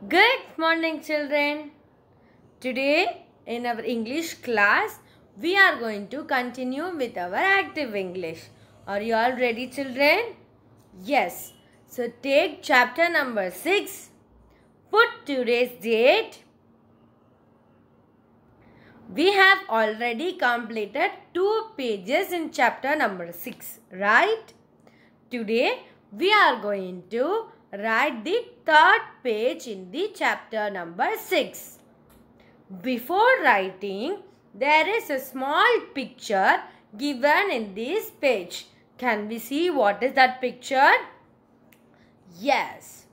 Good morning, children. Today, in our English class, we are going to continue with our active English. Are you all ready, children? Yes. So, take chapter number 6. Put today's date. We have already completed 2 pages in chapter number 6, right? Today, we are going to write the 3rd page in the chapter number 6. Before writing, there is a small picture given in this page. Can we see what is that picture? Yes,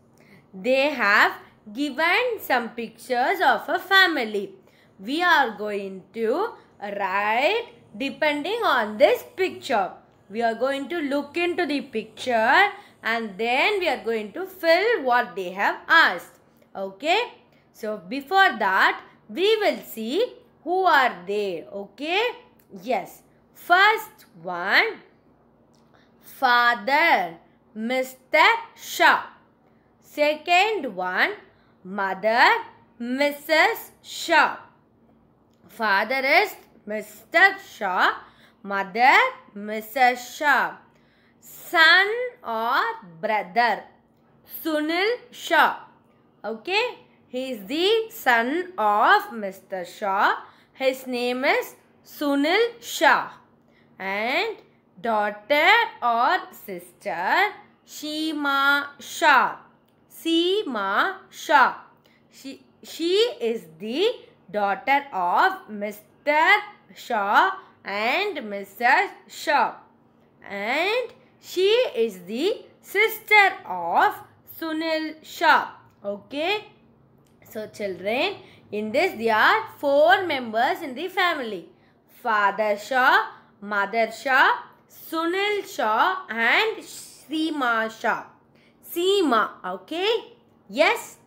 they have given some pictures of a family. We are going to write depending on this picture. We are going to look into the picture and then we are going to fill what they have asked. Okay? So, before that, we will see who are they. Okay? Yes. First one, father, Mr. Shah. Second one, mother, Mrs. Shah. Father is Mr. Shah, mother Mrs. Shah. Son or brother, Sunil Shah. Okay, he is the son of Mr. Shah. His name is Sunil Shah. And daughter or sister, Seema Shah. Seema Shah. She is the daughter of Mr. Shah and Mrs. Shah. And she is the sister of Sunil Shah. Okay. So children, in this there are 4 members in the family. Father Shah, Mother Shah, Sunil Shah and Seema Shah. Seema, okay? Yes.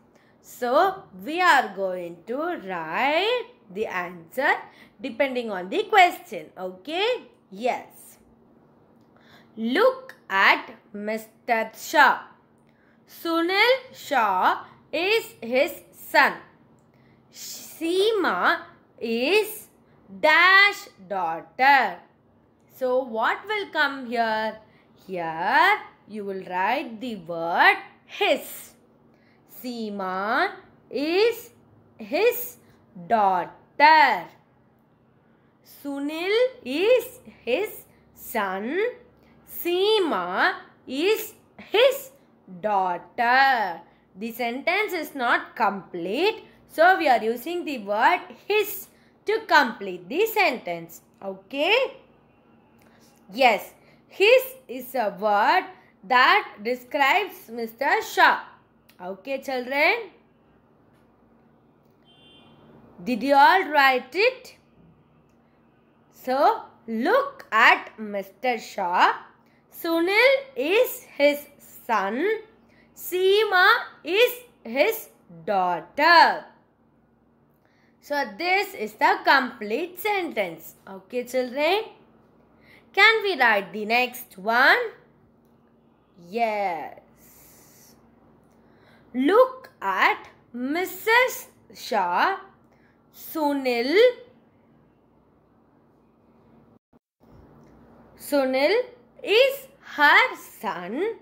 So, we are going to write the answer depending on the question. Okay? Yes. Look at Mr. Shah. Sunil Shah is his son. Seema is dash daughter. So, what will come here? Here, you will write the word his. Seema is his daughter. Sunil is his son. Seema is his daughter. The sentence is not complete. So, we are using the word his to complete the sentence. Okay? Yes, his is a word that describes Mr. Shah. Okay, children? Did you all write it? So, look at Mr. Shah. Sunil is his son. Seema is his daughter. So, this is the complete sentence. Okay, children? Can we write the next one? Yes. Look at Mrs. Shah. Sunil is her son.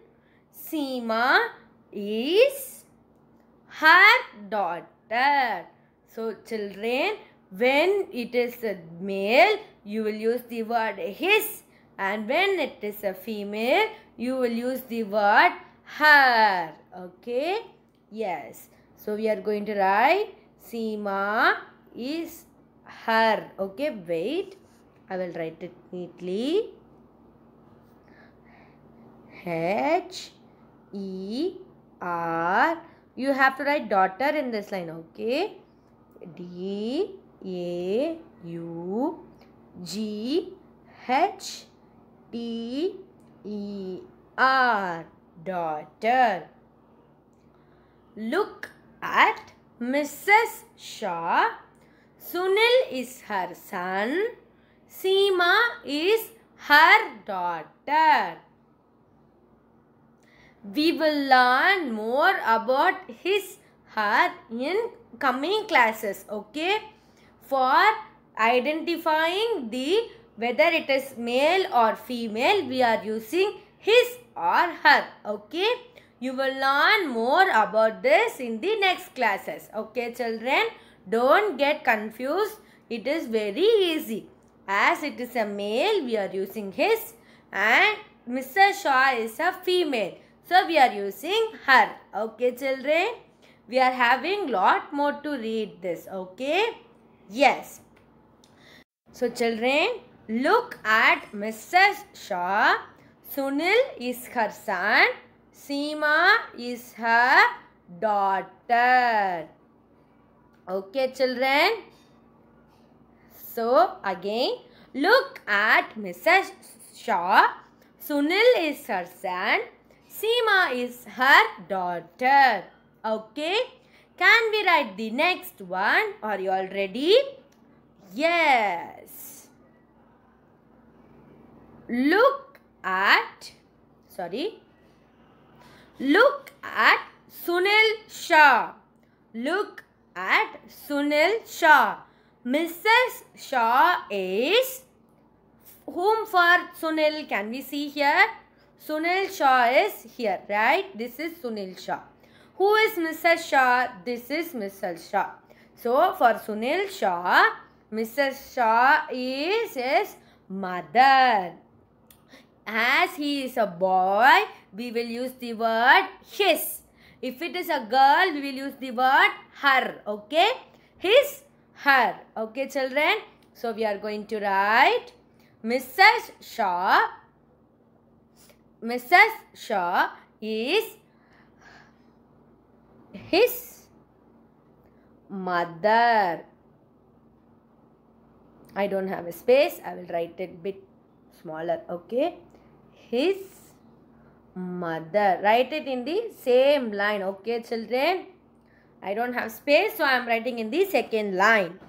Seema is her daughter. So, children, when it is a male, you will use the word his. And when it is a female, you will use the word her. Okay? Yes. So, we are going to write Seema is her. Okay? Wait. I will write it neatly. H-E-R. You have to write daughter in this line. Okay? D-A-U-G-H-T-E-R. Daughter. Look at Mrs. Shah. Sunil is her son. Seema is her daughter. We will learn more about his, her in coming classes. Okay. For identifying the whether it is male or female, we are using his or her. Okay. You will learn more about this in the next classes. Okay, children. Don't get confused. It is very easy. As it is a male, we are using his, and Mrs. Shaw is a female. So we are using her. Okay, children. We are having lot more to read this. Okay. Yes. So children, look at Mrs. Shaw. Sunil is her son. Seema is her daughter. Okay, children. So again, look at Mrs. Shaw. Sunil is her son. Seema is her daughter. Okay. Can we write the next one? Are you all ready? Yes. Look at Sunil Shaw. Look at Sunil Shaw. Mrs. Shaw is whom for Sunil? Can we see here? Sunil Shaw is here, right? This is Sunil Shaw. Who is Mrs. Shaw? This is Mrs. Shaw. So for Sunil Shaw, Mrs. Shaw is his mother. As he is a boy, we will use the word his. If it is a girl, we will use the word her. Okay? His, her. Okay, children? So we are going to write Mrs. Shaw. Mrs. Shaw is his mother. I don't have a space. I will write it bit smaller. Okay? His mother. Write it in the same line. Okay, children? I don't have space, so I am writing in the second line.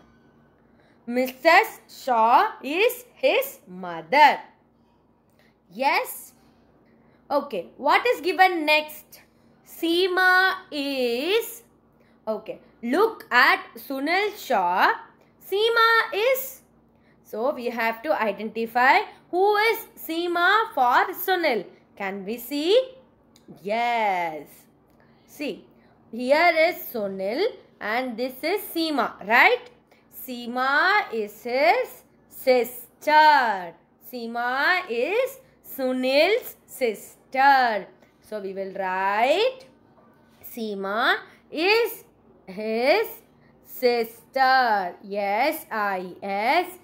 Mrs. Shaw is his mother. Yes? Okay. What is given next? Seema is... Okay. Look at Sunil Shaw. Seema is... So, we have to identify who is Seema for Sunil. Can we see? Yes. See, here is Sunil and this is Seema, right? Seema is his sister. Seema is Sunil's sister. So, we will write Seema is his sister. Yes, I-S-T-E-R.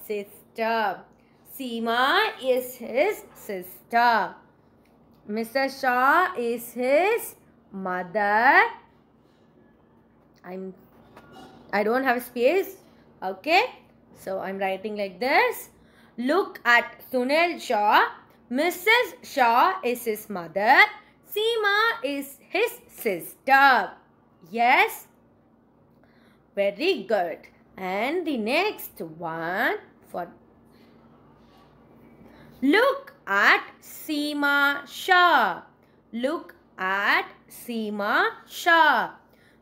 Sister. Seema is his sister. Mr. Shaw is his mother. I don't have space. Okay. So I'm writing like this. Look at Sunil Shaw. Mrs. Shaw is his mother. Seema is his sister. Yes. Very good. And the next one for... Look at Seema Shaw. Look at Seema Shaw.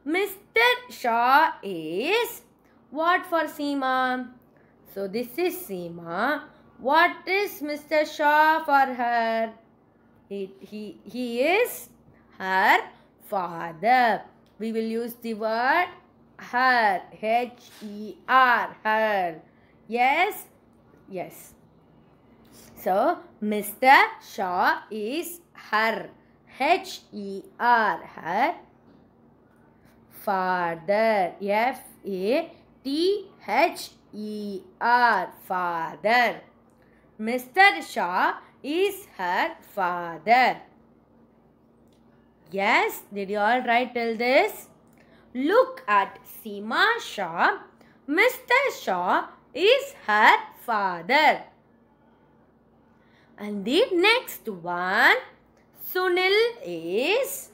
Mr. Shaw is... What for Seema? So this is Seema. What is Mr. Shaw for her? He is her father. We will use the word her. H-E-R. Her. Yes? Yes. So, Mr. Shaw is her. H-E-R. Her father. F-A-T-H-E-R. Father. Mr. Shaw is her father. Yes, did you all write till this? Look at Seema Shaw. Mr. Shaw is her father. And the next one, Sunil is...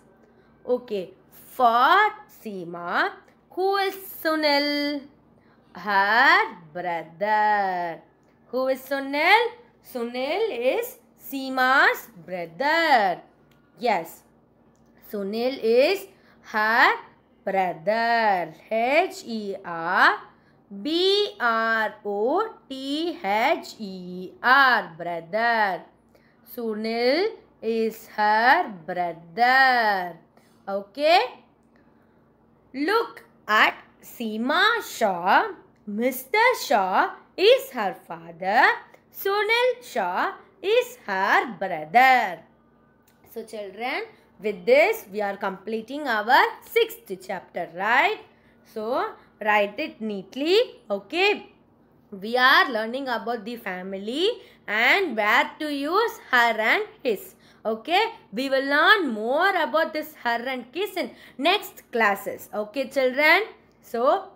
Okay, for Seema, who is Sunil? Her brother. Who is Sunil? Sunil is Seema's brother. Yes. Sunil is her brother. H-E-R-B-R-O-T-H-E-R. Brother. Sunil is her brother. Okay. Look at Seema Shah. Mr. Shah is her father. Sunil Shah is her brother. So children, with this we are completing our 6th chapter, right? So write it neatly. Okay. We are learning about the family and where to use her and his. Okay. We will learn more about this her and his in next classes. Okay children. So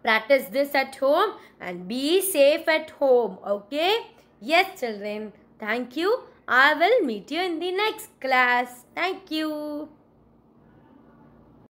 practice this at home and be safe at home. Okay. Yes children. Thank you. I will meet you in the next class. Thank you.